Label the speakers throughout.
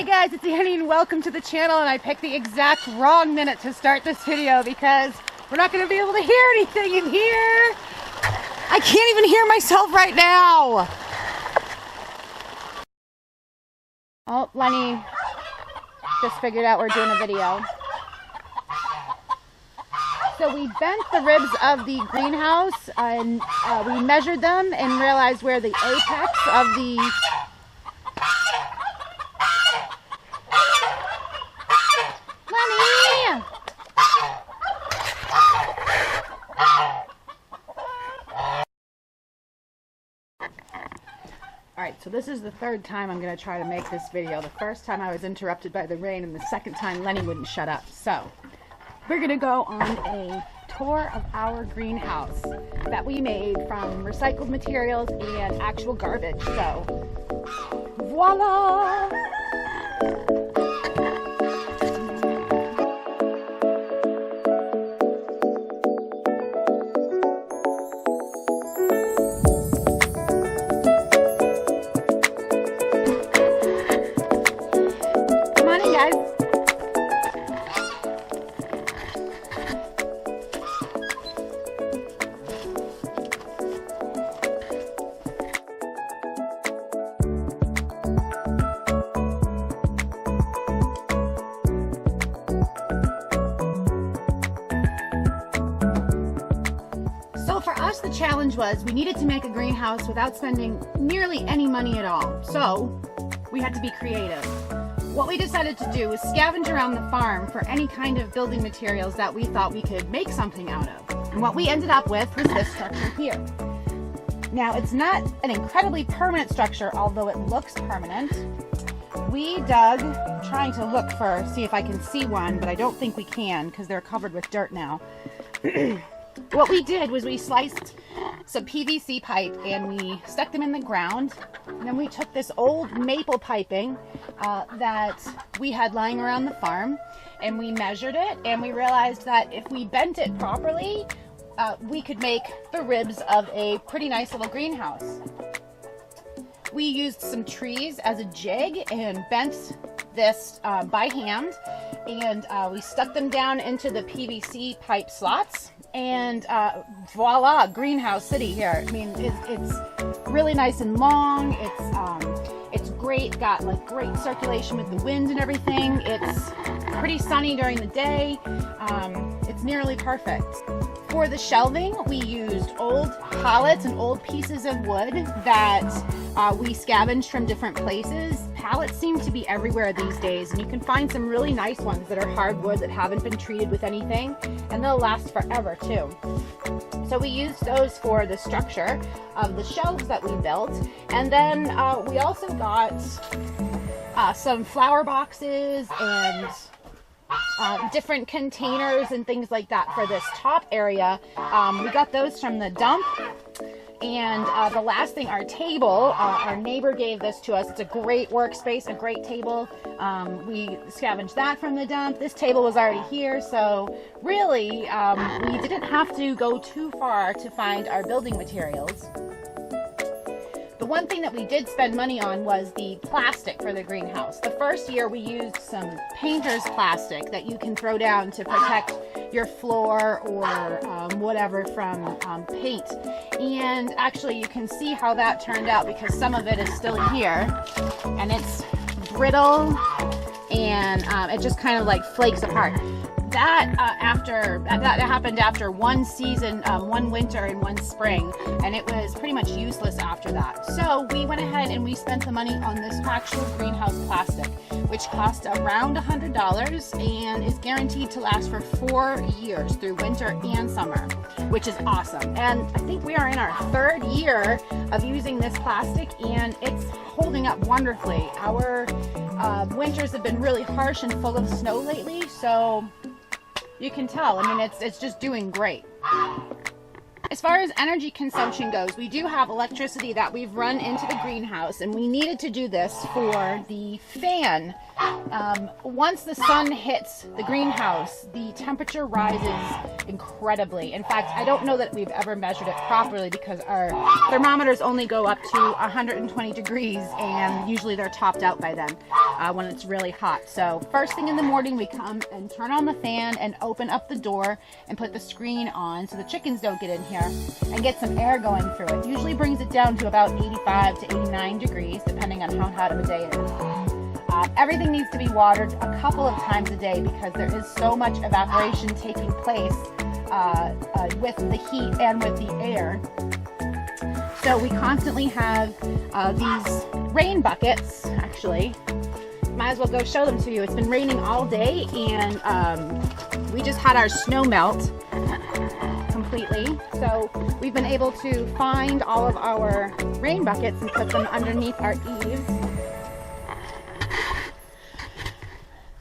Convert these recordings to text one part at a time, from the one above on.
Speaker 1: Hey guys, it's Annie and welcome to the channel, and I picked the exact wrong minute to start this video because we're not going to be able to hear anything in here. I can't even hear myself right now. Oh, Lenny just figured out we're doing a video. So we bent the ribs of the greenhouse and we measured them and realized where the apex of the Lenny! Alright, so this is the third time I'm going to try to make this video. The first time I was interrupted by the rain, and the second time Lenny wouldn't shut up. So, we're going to go on a tour of our greenhouse that we made from recycled materials and actual garbage. So, voila! For us, the challenge was we needed to make a greenhouse without spending nearly any money at all. So we had to be creative. What we decided to do was scavenge around the farm for any kind of building materials that we thought we could make something out of. And what we ended up with was this structure here. Now, it's not an incredibly permanent structure, although it looks permanent. We dug, I'm trying to look for, see if I can see one, but I don't think we can because they're covered with dirt now. What we did was we sliced some PVC pipe and we stuck them in the ground. And then we took this old maple piping that we had lying around the farm and we measured it, and we realized that if we bent it properly, we could make the ribs of a pretty nice little greenhouse. We used some trees as a jig and bent this by hand, and we stuck them down into the PVC pipe slots. And voila, greenhouse city here. I mean, it's really nice and long. It's great. Got like great circulation with the wind and everything. It's pretty sunny during the day. It's nearly perfect. For the shelving, we used old pallets and old pieces of wood that we scavenged from different places. Pallets seem to be everywhere these days, and you can find some really nice ones that are hardwood that haven't been treated with anything, and they'll last forever too. So we used those for the structure of the shelves that we built, and then we also got some flower boxes and different containers and things like that for this top area. We got those from the dump. And the last thing, our table, our neighbor gave this to us. It's a great workspace, a great table. We scavenged that from the dump. This table was already here, so really we didn't have to go too far to find our building materials. The one thing that we did spend money on was the plastic for the greenhouse. The first year we used some painter's plastic that you can throw down to protect your floor or whatever from paint. And actually you can see how that turned out because some of it is still here and it's brittle and it just kind of like flakes apart. That happened after one season, one winter and one spring, and it was pretty much useless after that. So we went ahead and we spent the money on this actual greenhouse plastic, which cost around $100 and is guaranteed to last for 4 years through winter and summer, which is awesome. And I think we are in our 3rd year of using this plastic, and it's holding up wonderfully. Our winters have been really harsh and full of snow lately, so you can tell. I mean, it's just doing great. As far as energy consumption goes, we do have electricity that we've run into the greenhouse, and we needed to do this for the fan. Once the sun hits the greenhouse, the temperature rises incredibly. In fact, I don't know that we've ever measured it properly because our thermometers only go up to 120 degrees, and usually they're topped out by then when it's really hot. So first thing in the morning, we come and turn on the fan and open up the door and put the screen on so the chickens don't get in here, and get some air going through it. Usually brings it down to about 85 to 89 degrees, depending on how hot of a day it is. Everything needs to be watered a couple of times a day because there is so much evaporation taking place with the heat and with the air. So we constantly have these rain buckets, actually. Might as well go show them to you. It's been raining all day, and we just had our snow melt completely. So we've been able to find all of our rain buckets and put them underneath our eaves.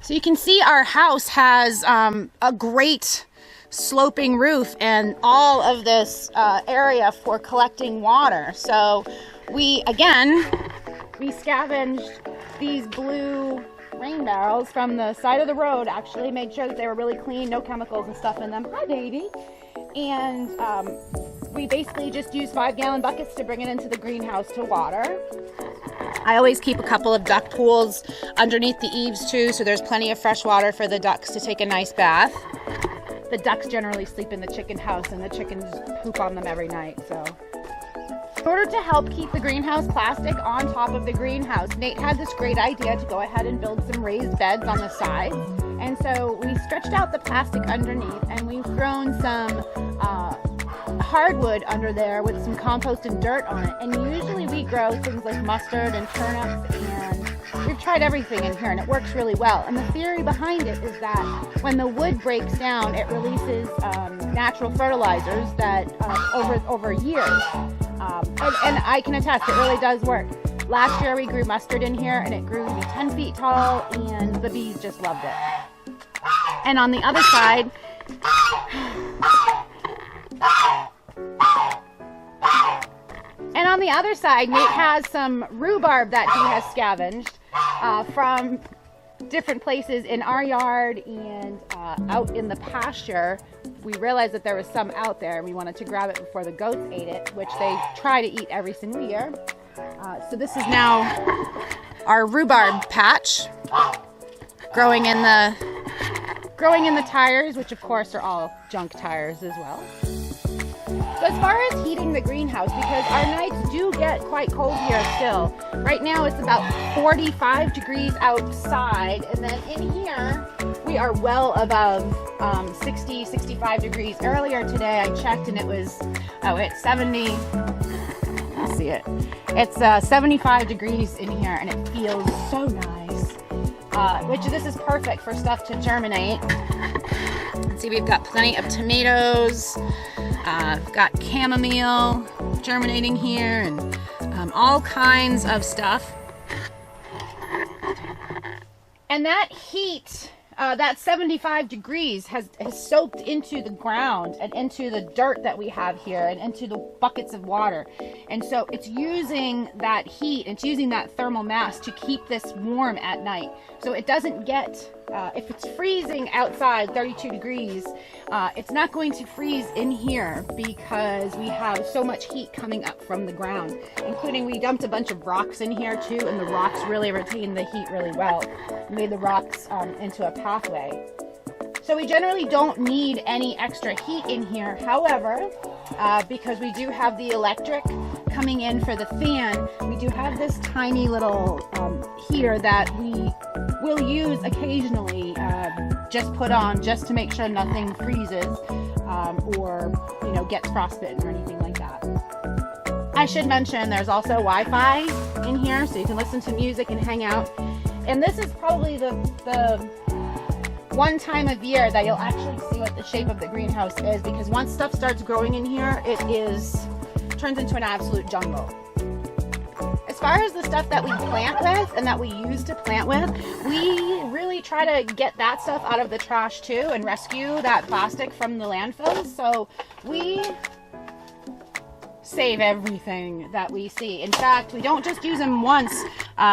Speaker 1: So you can see our house has a great sloping roof and all of this area for collecting water. So we scavenged these blue rain barrels from the side of the road, actually made sure that they were really clean, no chemicals and stuff in them. Hi, baby. And we basically just use 5-gallon buckets to bring it into the greenhouse to water. I always keep a couple of duck pools underneath the eaves too, so there's plenty of fresh water for the ducks to take a nice bath. The ducks generally sleep in the chicken house, and the chickens poop on them every night. So in order to help keep the greenhouse plastic on top of the greenhouse, Nate had this great idea to go ahead and build some raised beds on the sides. And so we stretched out the plastic underneath, and we've grown some hardwood under there with some compost and dirt on it. And usually we grow things like mustard and turnips, and we've tried everything in here, and it works really well. And the theory behind it is that when the wood breaks down, it releases natural fertilizers that over years. And I can attest, it really does work. Last year we grew mustard in here, and it grew to be 10 feet tall, and the bees just loved it. And on the other side, Nate has some rhubarb that he has scavenged from different places in our yard and out in the pasture. We realized that there was some out there, and we wanted to grab it before the goats ate it, which they try to eat every single year. So this is now our rhubarb patch growing in the tires, which of course are all junk tires as well. So as far as heating the greenhouse, because our nights do get quite cold here still. Right now it's about 45 degrees outside, and then in here we are well above 60, 65 degrees. Earlier today I checked, and it was, it's 70, let's see it. It's 75 degrees in here, and it feels so nice. Which this is perfect for stuff to germinate. Let's see, we've got plenty of tomatoes. We've got chamomile germinating here, and all kinds of stuff. And that heat, that 75 degrees has soaked into the ground and into the dirt that we have here and into the buckets of water. And so it's using that heat, it's using that thermal mass to keep this warm at night. So it doesn't get, if it's freezing outside 32 degrees, it's not going to freeze in here because we have so much heat coming up from the ground, including we dumped a bunch of rocks in here too, and the rocks really retain the heat really well. We made the rocks into a pathway. So we generally don't need any extra heat in here. However, because we do have the electric coming in for the fan, we do have this tiny little heater that we will use occasionally, just put on just to make sure nothing freezes or gets frostbitten or anything like that. I should mention there's also Wi-Fi in here, so you can listen to music and hang out. And this is probably the one time of year that you'll actually see what the shape of the greenhouse is, because once stuff starts growing in here, it turns into an absolute jungle. As far as the stuff that we plant with and that we use to plant with, we really try to get that stuff out of the trash too and rescue that plastic from the landfills. So we save everything that we see. In fact, we don't just use them once,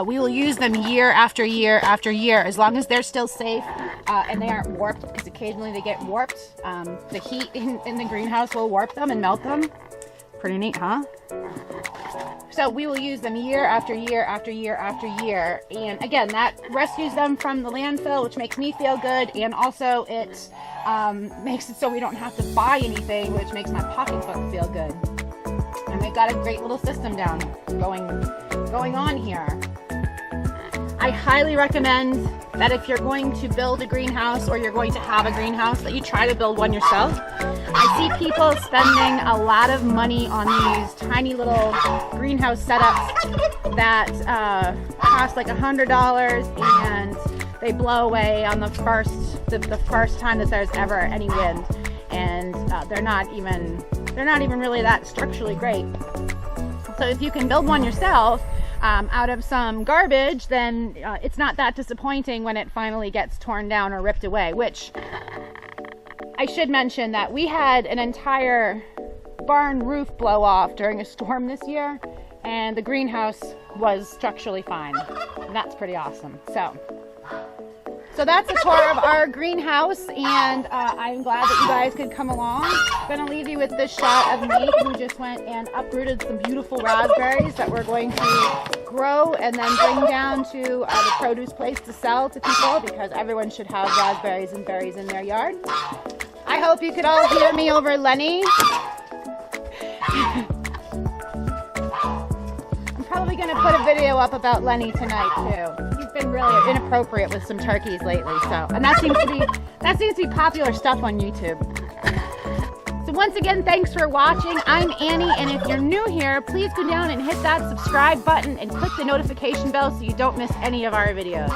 Speaker 1: we will use them year after year after year, as long as they're still safe and they aren't warped, because occasionally they get warped. The heat in the greenhouse will warp them and melt them. Pretty neat, huh? So we will use them year after year after year after year. And again, that rescues them from the landfill, which makes me feel good. And also it makes it so we don't have to buy anything, which makes my pocketbook feel good. And they've got a great little system down going on here. I highly recommend that if you're going to build a greenhouse or you're going to have a greenhouse, that you try to build one yourself. I see people spending a lot of money on these tiny little greenhouse setups that cost like $100, and they blow away on the first time that there's ever any wind, and they're not even really that structurally great. So if you can build one yourself out of some garbage, then it's not that disappointing when it finally gets torn down or ripped away. Which I should mention that we had an entire barn roof blow off during a storm this year, and the greenhouse was structurally fine, and that's pretty awesome. So that's a tour of our greenhouse, and I'm glad that you guys could come along. I'm going to leave you with this shot of me who just went and uprooted some beautiful raspberries that we're going to grow and then bring down to the produce place to sell to people, because everyone should have raspberries and berries in their yard. I hope you could all hear me over Lenny. I'm probably going to put a video up about Lenny tonight too. He's been really inappropriate with some turkeys lately, and that seems to be popular stuff on YouTube. So once again, thanks for watching. I'm Annie, and if you're new here, please go down and hit that subscribe button and click the notification bell so you don't miss any of our videos.